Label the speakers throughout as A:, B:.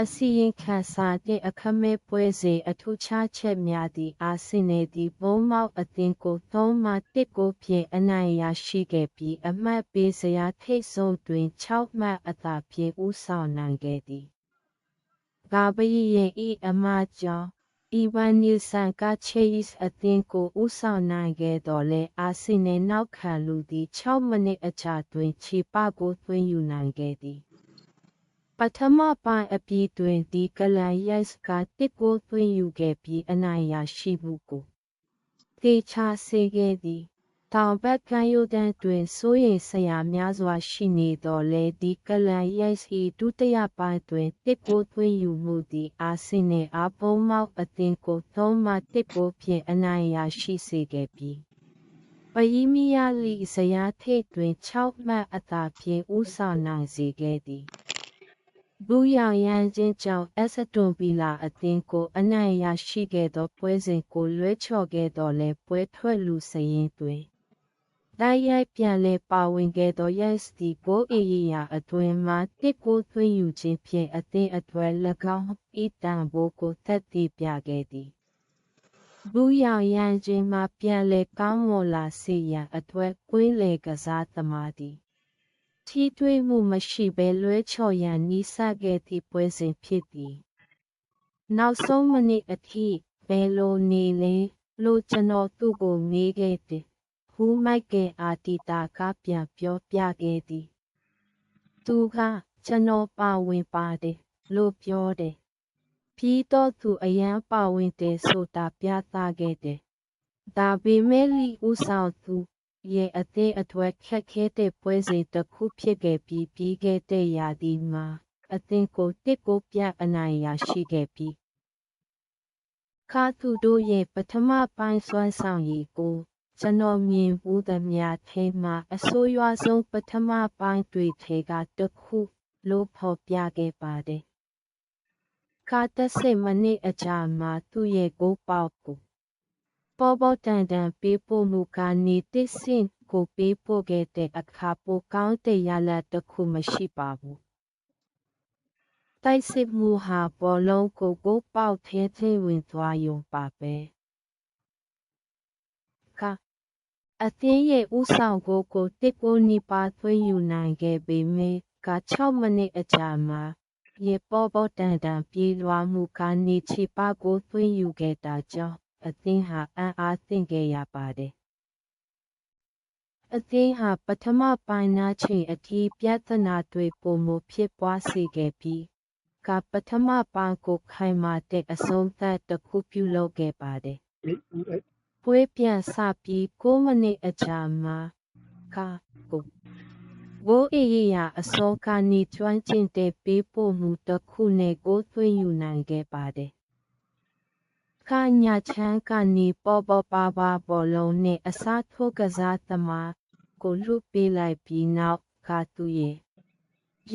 A: အစီရင်ခံစာတဲ့အခမဲ့ပွဲစဉ်အထူးခြားချက်များသည့်အာဆင်နယ်သည်ဘုံမောက်အသင်းကို3-1ကိုဖြင့်အနိုင်ရရှိခဲ့ပြီးအမှတ်ပေးစရာထိပ်ဆုံးတွင်6မှတ်အသာဖြင့်ဦးဆောင်နိုင်ခဲ့သည်။ဂါဘရီယယ်၏အမှားကြောင့်အီဗန်နီဆန်ကချေးစ်အသင်းကိုဦးဆောင်နိုင်ခဲ့သော်လည်းအာဆင်နယ်နောက်ခံလူသည်6မိနစ်အကြာတွင်ချေပကိုသွင်းယူနိုင်ခဲ့သည်။ပထမပိုင်းအပြီးတွင်ဒီကလန်ယက်စ်က1ကိုသွင်းယူခဲ့ပြီးအနိုင်ရရှိမှုကိုသေချာစေခဲ့သည်။တောင်ဘက်ကမ်းရိုးတန်းတွင်စိုးရိမ်စရာများစွာရှိနေသော်လည်းဒီကလန်ယက်စ်၏ဒုတိယပိုင်းတွင်1ကိုသွင်းယူမှုသည်အာဆင်နယ်အားဘုံမောက်အသင်းကို3-1ကိုဖြင့်အနိုင်ရရှိစေခဲ့ပြီးပရီးမီးယားလိဇယားထိပ်တွင်6မှတ်အသာဖြင့်ဦးဆောင်နိုင်စေခဲ့သည်။ဘူရောင်ရမ်းခြင်းကြောင့်အက်စတွန်ဗီလာအသင်းကိုအနိုင်ရရှိခဲ့သောပွဲစဉ်ကိုလွဲချော်ခဲ့သော်လည်းပွဲထွက်လူစာရင်းတွင်တိုက်ရိုက်ပြန်လည်ပါဝင်ခဲ့သောယက်စ်သည်ဂိုးဧရိယာအတွင်းမှ1ကိုသွင်းယူခြင်းဖြင့်အသင်းအတွက်၎င်း၏တန်ဖိုးကိုသက်သေပြခဲ့သည်။ဘူရောင်ရမ်းခြင်းမှပြန်လည်ကောင်းမွန်လာစေရန်အတွက်ကွင်းလယ်ကစားသမားသည်ထိတွေ့မှုမရှိဘဲလွဲချော်ရန်နီးစပ်ခဲ့သည့်ပွဲစဉ်ဖြစ်သည်။နောက်ဆုံးမိနစ်အထိဘယ်လိုနေလဲလို့ကျွန်တော်သူ့ကိုမေးခဲ့သည်။ဟူးမိုက်ကယ်အာတီတာကပြန်ပြောပြခဲ့သည်။သူကကျွန်တော်ပါဝင်ပါတယ်လို့ပြောတယ်။ပြီးတော့သူအရန်ပါဝင်တယ်ဆိုတာပြသခဲ့တယ်။ဒါပေမဲ့လိဦးဆောင်သူရဲ့အသင်းအတွက်ခက်ခဲတဲ့ပွဲစဉ်တစ်ခုဖြစ်ခဲ့ပြီးပြီးခဲ့တဲ့ရာသီမှာအသင်းကို1ကိုပြတ်အနိုင်ရရှိခဲ့ပြီးခါသူတို့ရဲ့ပထမပိုင်းစွမ်းဆောင်ရည်ကိုကျွန်တော်မြင်ဘူးသမျှထဲမှာအဆိုးရွားဆုံးပထမပိုင်းတွေထဲကတစ်ခုလို့ဖော်ပြခဲ့ပါတယ်။ခါ30မိနစ်အကြာမှာသူ့ရဲ့ဂိုးပေါက်ကိုပေါ်ပေါ်တန်တန်ပေးပို့မှုကနေတစ်ဆင့်ကိုပေးပို့ခဲ့တဲ့အခါပိုကောင်းတဲ့ရလဒ်တစ်ခုမရှိပါဘူး။တိုက်စစ်မှုဟာဘောလုံးကိုဂိုးပေါက်ထဲဝင်သွားရုံပါပဲ။အသင်းရဲ့ဦးဆောင်ဂိုးကို1ကိုနီးပါးသွင်းယူနိုင်ခဲ့ပေမယ့်6မိနစ်အကြာမှာရဲ့ပေါ်ပေါ်တန်တန်ပြေးလွှားမှုကနေချေပကိုသွင်းယူခဲ့တာကြောင့်အသင်းဟာအံ့အားသင့်ခဲ့ရပါတယ်။အသင်းဟာပထမပိုင်းနားချိန်အထိပြဿနာတွေပိုမိုဖြစ်ပွားစေခဲ့ပြီးပထမပိုင်းကိုခိုင်မာတဲ့အဆုံးသတ်တစ်ခုပြုလုပ်ခဲ့ပါတယ်။ပွဲပြန်စပြီး9မိနစ်အကြာမှာဂိုးဧရိယာအစောကနေကျွမ်းကျင်တဲ့ပေးပို့မှုတစ်ခုနဲ့ဂိုးသွင်းယူနိုင်ခဲ့ပါတယ်။ညာချမ်းကနေပေါ်ပေါ်ပါပါဘောလုံးနဲ့အစားထိုးကစားသမားကိုလွှတ်ပေးလိုက်ပြီးနောက်သူရဲ့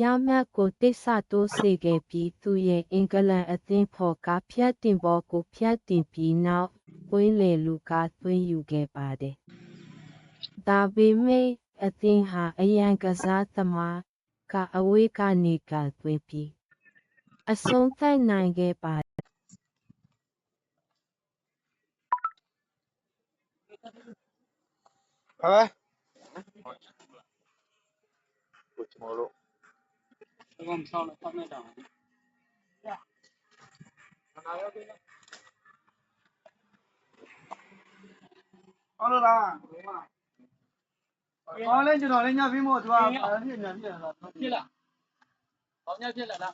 A: ရမှတ်ကိုတိတ်ဆတိုးစေခဲ့ပြီးသူရဲ့အင်္ဂလန်အသင်းဖော်ကဖြတ်တင်ဘောကိုဖြတ်တင်ပြီးနောက်ကွင်းလယ်လူကသွင်းယူခဲ့ပါတယ်။ဒါပေမဲ့အသင်းဟာအရန်ကစားသမားကအဝေးကနေသွင်းပြီးအဆုံးသတ်နိုင်ခဲ့ပါတယ်
B: ။ဟုတ်။ကိုချမောလို့
C: ဒီကောင်ဆောင်းလို့ဖတ်မဲ့တောင်ဟုတ်လို့လားကောင်းလဲကျွန်တော်လည်းညပြင်းမို့သူကဖြစ်လား။ဘာညဖြစ်လာလား